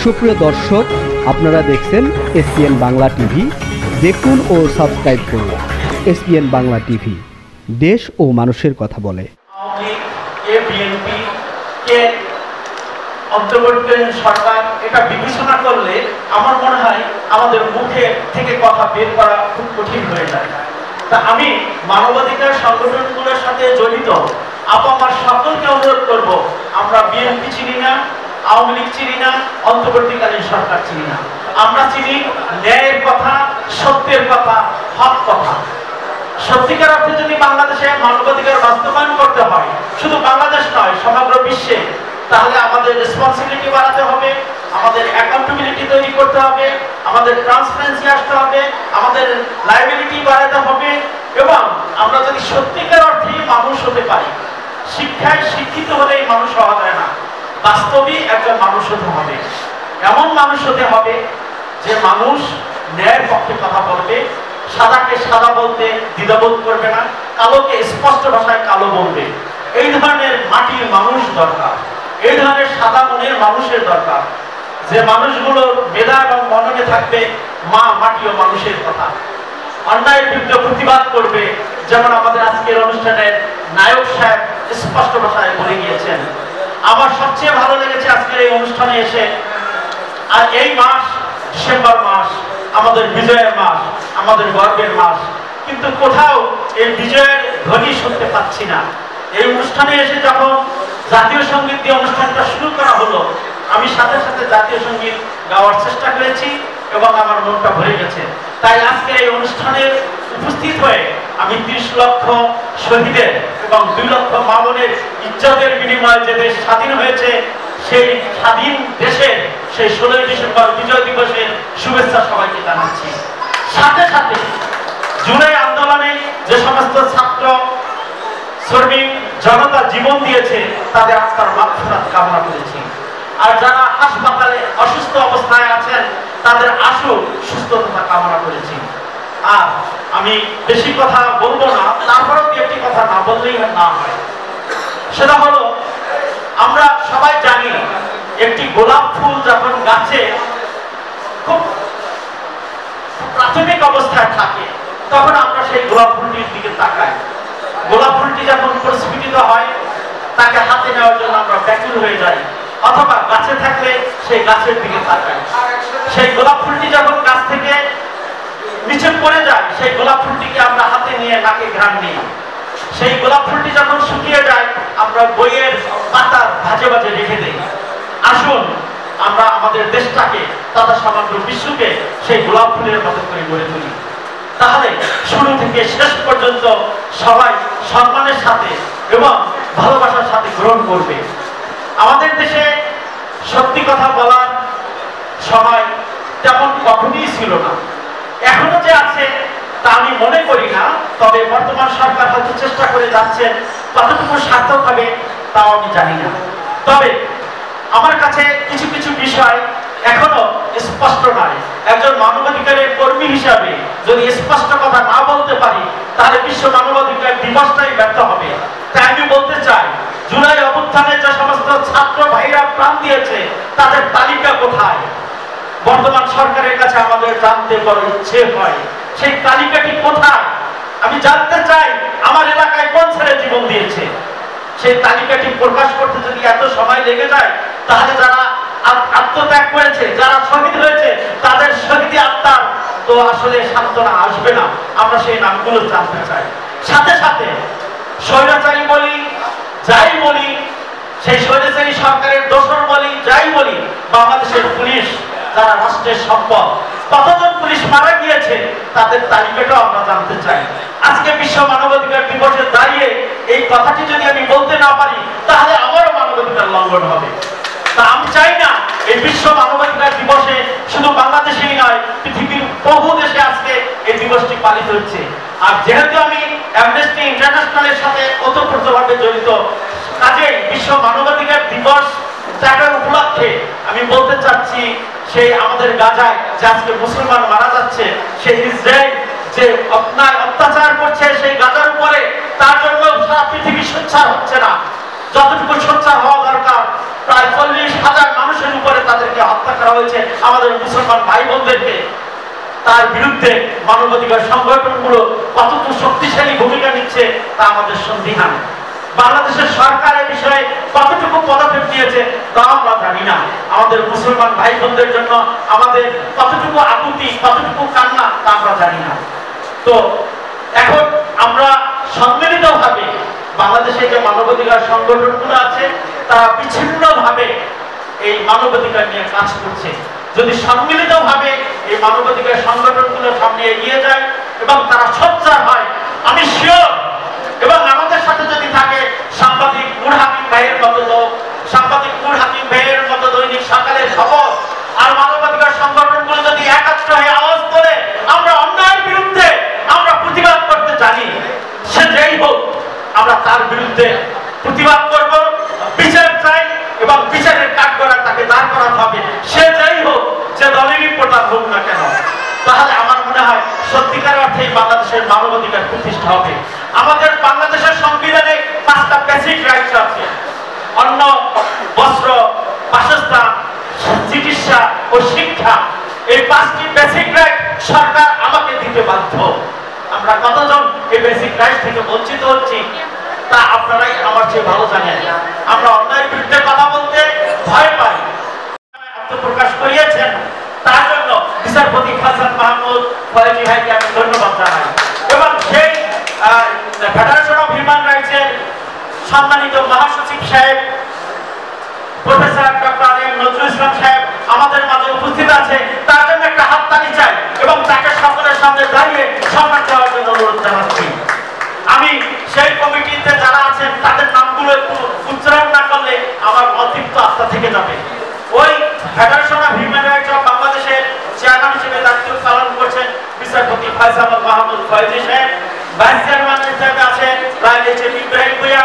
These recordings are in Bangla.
সুপ্রিয় দর্শক, আপনারা দেখছেন এসপিএন বাংলা টিভি। দেখুন ও সাবস্ক্রাইব করুন এসপিএন বাংলা টিভি, দেশ ও মানুষের কথা বলে। অন্তর্বর্তীকালীন সরকার এটা বিবেচনা করলে আমার মনে হয় আমাদের মুখে থেকে কথা বের করা খুব কঠিন হয়ে যায়। তা আমি মানবাধিকার সংগঠনগুলোর সাথে জড়িত আমার সকলকে অনুরোধ করব, আমরা বিএনপি চিনি না, আওয়ামী লীগ চিনি না, অন্তর্বর্তীকালীন সরকার চিনি না। আমরা চিনি ন্যায়ের কথা, সত্যের কথা, হক কথা। সত্যিকার অর্থে যদি বাংলাদেশে মানবাধিকার বাস্তবায়ন করতে হয়, শুধু বাংলাদেশ নয় সমগ্র বিশ্বে, তাহলে আমাদের রেসপন্সিবিলিটি বাড়াতে হবে, আমাদের অ্যাকাউন্টেবিলিটি তৈরি করতে হবে, আমাদের ট্রান্সপারেন্সি আসতে হবে, আমাদের লায়াবিলিটি বাড়াতে হবে। এবং আমরা যদি সত্যিকার অর্থে মানুষ হতে পারি, শিক্ষায় শিক্ষিত হলেই মানুষ হওয়া যায় না, বাস্তবে একজন মানুষ হতে হবে। এমন মানুষ হতে হবে যে মানুষ ন্যায়ের পক্ষে কথা বলবে, সাদাকে সাদা বলতে দ্বিধাবোধ করবে না, কালোকে স্পষ্ট ভাষায় কালো বলবে। এই ধরনের মাটির মানুষ দরকার, এই ধরনের সাদা মনের মানুষের দরকার, যে মানুষগুলো মেধা এবং মননে থাকবে মা মাটি ও মানুষের কথা, অন্যায়ের বিরুদ্ধে প্রতিবাদ করবে। যেমন আমাদের আজকের অনুষ্ঠানের নায়ক সাহেব স্পষ্ট ভাষায় বলে গিয়েছেন। আমার সবচেয়ে ভালো লেগেছে আজকের এই অনুষ্ঠানে এসে, আর এই মাস ডিসেম্বর মাস আমাদের বিজয়ের মাস, আমাদের গর্বের মাস, কিন্তু কোথাও এই বিজয়ের ধ্বনি শুনতে পাচ্ছি না। এই অনুষ্ঠানে এসে যখন জাতীয় সঙ্গীত দিয়ে অনুষ্ঠানটা শুরু করা হলো, আমি সাথে সাথে জাতীয় সঙ্গীত গাওয়ার চেষ্টা করেছি এবং আমার মনটা ভরে গেছে। তাই আজকে এই অনুষ্ঠানে উপস্থিত হয়ে আমি 30 লক্ষ শহীদের এবং 2 লক্ষ মা বোনের ইজ্জতের বিনিময়ে যে দেশ স্বাধীন হয়েছে, সেই স্বাধীন দেশের সেই 16ই ডিসেম্বর বিজয় দিবসের শুভেচ্ছা সবাইকে জানাচ্ছি। সাথে সাথে জুলাই আন্দোলনে যে সমস্ত ছাত্র শ্রমিক জনতা জীবন দিয়েছে, তাদের আত্মার মাগফিরাত কামনা করেছি। আর যারা হাসপাতালে অসুস্থ অবস্থায় আছেন, তাদের আশু সুস্থতা কামনা করেছি। আর আমি বেশি কথা বলবো না, তারপরেও একটি কথা না বললেই না হয়। সেটা হলো, আমরা সবাই জানি একটি গোলাপ ফুল যখন গাছে খুব প্রাথমিক অবস্থায় থাকে, তখন আমরা সেই গোলাপ ফুলটির দিকে তাকাই। গোলাপ ফুলটি যখন প্রস্ফুটিত হয়, তাকে হাতে নেওয়ার জন্য আমরা ব্যাকুল হয়ে যাই, অথবা গাছে থাকলে সেই গাছের দিকে তাকাই। সেই গোলাপ ফুলটি যখন গাছ থেকে নিচে পড়ে যায়, সেই গোলাপ ফুলটিকে আমরা হাতে নিয়ে নাকে ঘ্রাণ নিই। সেই গোলাপ ফুলটি যখন শুকিয়ে যায়, আমরা বইয়ের পাতার ভাঁজে ভাঁজে রেখে দিই। আসুন আমরা আমাদের দেশটাকে তথা সমগ্র বিশ্বকে সেই গোলাপ ফুলের মতো করে গড়ে তুলি। তাহলে শুরু থেকে শেষ পর্যন্ত সবাই সম্মানের সাথে এবং ভালোবাসার সাথে গ্রহণ করবে। আমাদের দেশে সত্যি কথা বলার সময় তেমন কখনই ছিল না, এখনো যে আছে তা আমি মনে করি না। তবে বর্তমান সরকার হয়তো চেষ্টা করে যাচ্ছেন, কতটুকু সার্থক হবে তাও আমি জানি না। তবে আমার কাছে কিছু কিছু বিষয় এখনো স্পষ্ট নয়। একজন মানবাধিকারের কর্মী হিসাবে যদি স্পষ্ট কথা না বলতে পারি, তাহলে বিশ্ব মানবাধিকার দিবসটাই ব্যর্থ হবে। তাই আমি বলতে চাই, জুলাই অভ্যুত্থানে যে সমস্ত ছাত্র ভাইরা প্রাণ দিয়েছে, তাদের তালিকা কোথায়? বর্তমান সরকারের কাছে আমাদের জানতে বড় ইচ্ছে হয়, সেই তালিকাটি কোথায়? আমি জানতে চাই আমার এলাকায় কোন ছেলে জীবন দিয়েছে। সেই তালিকাটি প্রকাশ করতে যদি এত সময় লেগে যায়, তাহলে যারা আত্মত্যাগ করেছে, যারা শহীদ হয়েছে, তাদের শহীদ আত্মার তো আসলে সান্ত্বনা আসবে না। আমরা সেই নামগুলো জানতে চাই। সাথে সাথে স্বৈরাচারী বলি, যাই বলি, সেই স্বৈরাচারী সরকারের দোসর বলি, যাই বলি, বাংলাদেশের পুলিশ যারা রাষ্ট্রের সম্পদ, কতজন পুলিশ মারা গিয়েছে তাদের তালিকাটাও আমরা জানতে চাই। আজকে বিশ্ব মানবাধিকার দিবসে দাঁড়িয়ে এই কথাটি যদি আমি বলতে না পারি, তাহলে আমারও মানবাধিকার লঙ্ঘন হবে। তা আমি চাই না এই বিশ্ব মানবাধিকার দিবসে শুধু বাংলাদেশেই নয়, পৃথিবীর বহু দেশে আজকে এই দিবসটি পালিত হচ্ছে। আর যেহেতু আমি অ্যামনেস্টি ইন্টারন্যাশনালের সাথে ওতপ্রোতভাবে জড়িত, কাজেই বিশ্ব মানবাধিকার দিবস তার উপলক্ষে আমি বলতে চাচ্ছি, সেই আমাদের গাজায় যে আজকে মুসলমান মারা যাচ্ছে, সেই ইসরায়েল যে অত্যাচার করছে সেই গাজার উপরে, তার জন্য সারা পৃথিবী সোচ্চার হচ্ছে না। যতটুকু সোচ্চার হওয়া দরকার করা হয়েছে আমাদের মুসলমান ভাই বোনদেরকে, তার বিরুদ্ধে মানবাধিকার সংগঠনগুলো কতটুকু শক্তিশালী ভূমিকা নিচ্ছে তা আমাদের সন্দিহান। বাংলাদেশের সরকার এ বিষয়ে কতটুকু পদক্ষেপ নিয়েছে তা আমরা জানি না। আমাদের মুসলমান ভাই বোনদের জন্য আমাদের কতটুকু আকুতি, কতটুকু কান্না তা আমরা জানি না। তো এখন আমরা সম্মিলিতভাবে বাংলাদেশে যে মানবাধিকার সংগঠনগুলো আছে তারা বিচ্ছিন্নভাবে এই মানবাধিকার নিয়ে কাজ করছে। যদি সম্মিলিতভাবে এই মানবাধিকার সংগঠনগুলো সামনে এগিয়ে যায় এবং তারা সোচ্চার হয়, আমি শিওর, এবং আমাদের সাথে যদি থাকে সাংবাদিক নূর হাকিম ভাইয়ের মতো লোক, সাংবাদিক নূর হাকিম ভাইয়ের মতো দৈনিক সকালের খবর আর মানবাধিকার সংগঠনগুলো যদি একাত্র হয়ে আওয়াজ করে আমরা অন্যায়ের বিরুদ্ধে আমরা প্রতিবাদ করতে জানি, সে যেই হোক আমরা তার বিরুদ্ধে প্রতিবাদ করব, বিচার চাই এবং বিচারের কাঠগড়া তাকে দাঁড় করাতে হবে, সে যেই হোক, যে দলেরই প্রধান হোক না কেন। তাহলে আমার মনে হয় সত্যিকার অর্থে বাংলাদেশের মানবাধিকার প্রতিষ্ঠা হবে। আমাদের বাংলাদেশের সংবিধানে 5টা বেসিক রাইটস আছে, অন্ন, বস্ত্র, বাসস্থান, চিকিৎসা ও শিক্ষা। এই 5টি বেসিক রাইট সরকার আমাকে দিতে বাধ্য। আমরা কতজন এই বেসিক রাইট থেকে বঞ্চিত হচ্ছি তা আপনারাই আমার চেয়ে ভালো জানেন। আমরা অন্যায়ের বিরুদ্ধে কথা বলতে ভয় পাই। আত্মপ্রকাশ করিয়েছেন তার জন্য বিচারপতি হাসান মাহমুদ ফয়েজি ভাইকে আমি ধন্যবাদ জানাই এবং সেই ফেডারেশন অফ হিউম্যান রাইটসের সম্মানিত মহাসচিব সাহেব professor doctor M Nazrul Islam সাহেব আমাদের মাঝে উপস্থিত আছে, তার জন্য একটা হাততালি চাই এবং তাকে সকলের সামনে দাঁড়িয়ে সম্মান দেওয়ার জন্য অনুরোধ জানাচ্ছি। আমি সেই কমিটিতে যারা আছেন তাদের নামগুলো একটু উচ্চারণ না করলে আমার অতিরিক্ত আস্থা থেকে যাবে। ওই federation of human rights of বাংলাদেশের চেয়ারম্যান হিসেবে দায়িত্ব পালন করছেন বিচারপতি ফয়সাল মাহমুদ ফয়েজি সাহেব। ভাইস চেয়ারম্যান হিসেবে আছেন ইব্রাহিম ভূঁইয়া।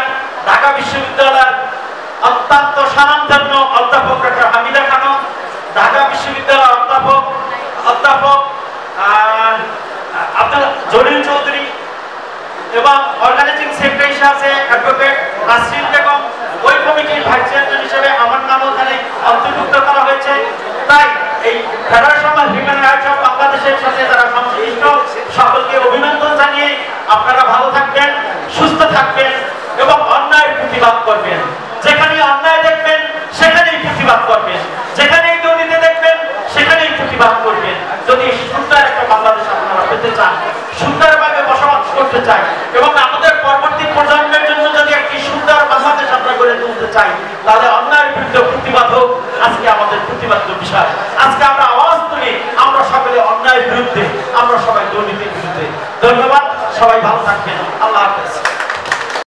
ঢাকা বিশ্ববিদ্যালয়ের অত্যন্ত স্বনামধন্য অধ্যাপক ডক্টর হামিদা খানম। ঢাকা বিশ্ববিদ্যালয়ের অধ্যাপক আব্দুল জলিল চৌধুরী এবং অর্গানাইজিং সেক্রেটারি হিসেবে অ্যাডভোকেট নাসরিন বেগম। ওই কমিটির ভাইস চেয়ারম্যান হিসেবে আমার নামও এখানে অন্তর্ভুক্ত করা হয়েছে। তাই এই federation of human rights of বাংলাদেশের সাথে যারা সংশ্লিষ্ট সকলকে অভিনন্দন জানিয়ে আপনারা ভালো থাকবেন, সুস্থ থাকবেন এবং অন্যায়ের প্রতিবাদ করবেন। যেখানে অন্যায় দেখবেন সেখানেই প্রতিবাদ করবেন, যেখানেই দুর্নীতি দেখবেন সেখানেই প্রতিবাদ করবেন। যদি সুন্দর একটা বাংলাদেশ আপনারা পেতে চান, সুন্দরভাবে বসবাস করতে চাই এবং আমাদের পরবর্তী প্রজন্মের জন্য যদি একটি সুন্দর বাংলাদেশ আমরা গড়ে তুলতে চাই, তাহলে অন্যায়ের বিরুদ্ধে প্রতিবাদ হোক আজকে আমাদের প্রতিবাদ্য বিষয়। আজকে আমরা আওয়াজ তুলি, আমরা সকলে অন্যায়ের বিরুদ্ধে, আমরা সবাই দুর্নীতির বিরুদ্ধে। ধন্যবাদ, সবাই ভালো থাকবেন। আল্লাহ হাফেজ।